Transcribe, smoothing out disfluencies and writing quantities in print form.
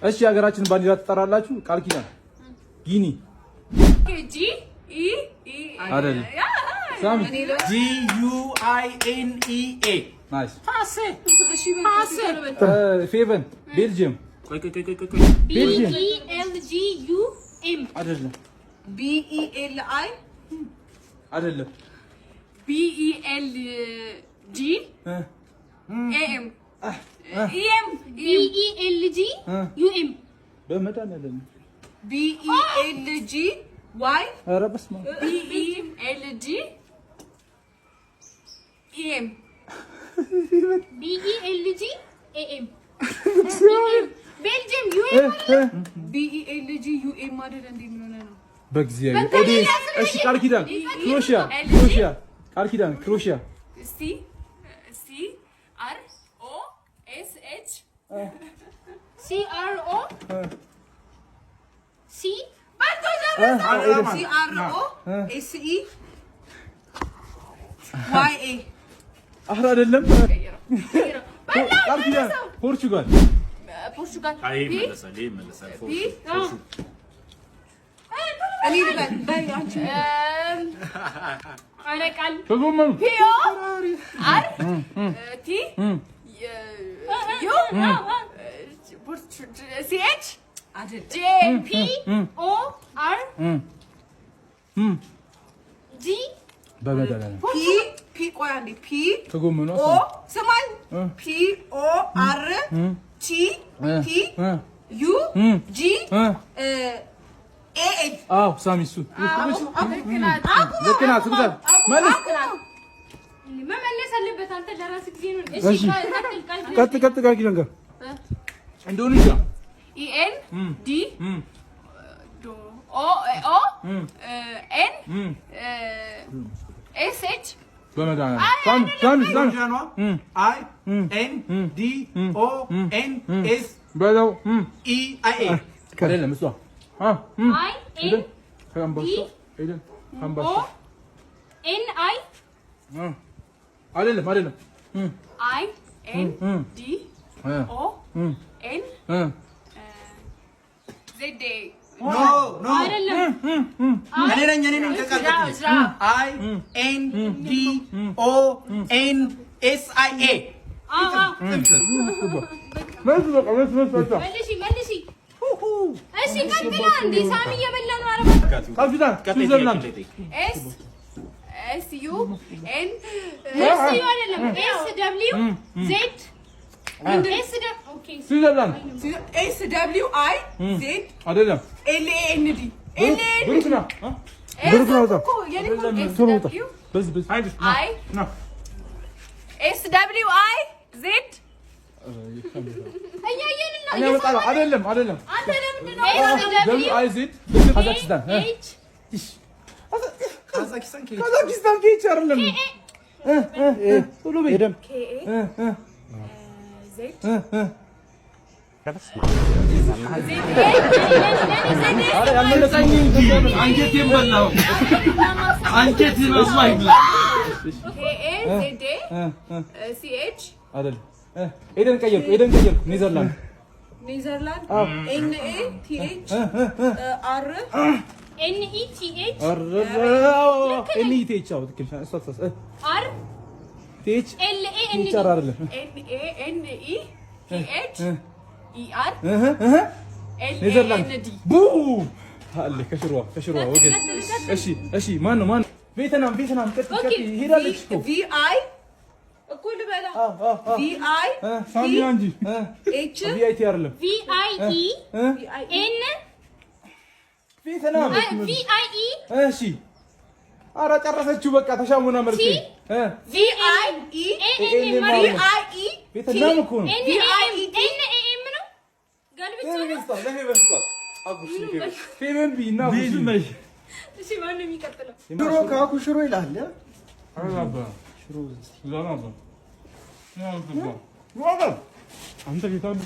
እሺ ሀገራችን ባንዲራ ትጠራላችሁ? ቃል ኪዳን ጊኒ አይደል? ሳሚ GUINEA ናይስ። ፓስ ፌቨን ቤልጅየም ቤልጅየም BELGUM አይደለም BELI አይደለም BELGAM BELGUM በመድኃኒዓለም BELGY ኧረ በስመ አብ BELGAM BELGAM ቤልጅየም BELGUM ማለት እንዴት ምን ሆነ ነው? በእግዚአብሔር ኦዲየንስ። እሺ ቃል ኪዳን ክሮሺያ ቃል ኪዳን ክሮሺያ CROSEYA አሁን አይደለም ቃል ኪዳን ፖርቹጋል ከጎመኑ በመድኃኒዓለም ከጎመኑ አዎ ሳሚ እሱ ልክ ናት። መመለስ አለበት አንተ ለራስህ ጊዜ ነው። እሺ ቀጥ ቃል ኪዳን ጋር ኢንዶኔዥያ ENDONESH በመድኃኒዓለም INDONES በለው EIA አይደለም እሷ አይደለም INDONESIA እሺ ቀጥላ እንዴ ሳሚ እየበላ ነው። አረባ ስዊዘርላንድ SU አይደለም SWZ ኦኬ ስዊዘርላንድ SWIZ አይደለም LAND ብሩክና አይደለም ካዛኪስታን ኬች አይደለም ኤደን ቀየርኩ ኔዘርላንድ NATH ከሽሯ ወገን። እሺ ማን ነው? ቬትናም ሄዳለች እኮ VI እኩል በላ VI ሳሚያ እንጂ H VIT አይደለም VIEN ቬትናም VIE እሺ ኧረ ጨረሰችው በቃ ተሻሙና መልስ VIE ቬትናም እኮ ነው NAM ነው እሺ ማነው የሚቀጥለው? ሽሮ ካኩ ሽሮ ይላል። አንተ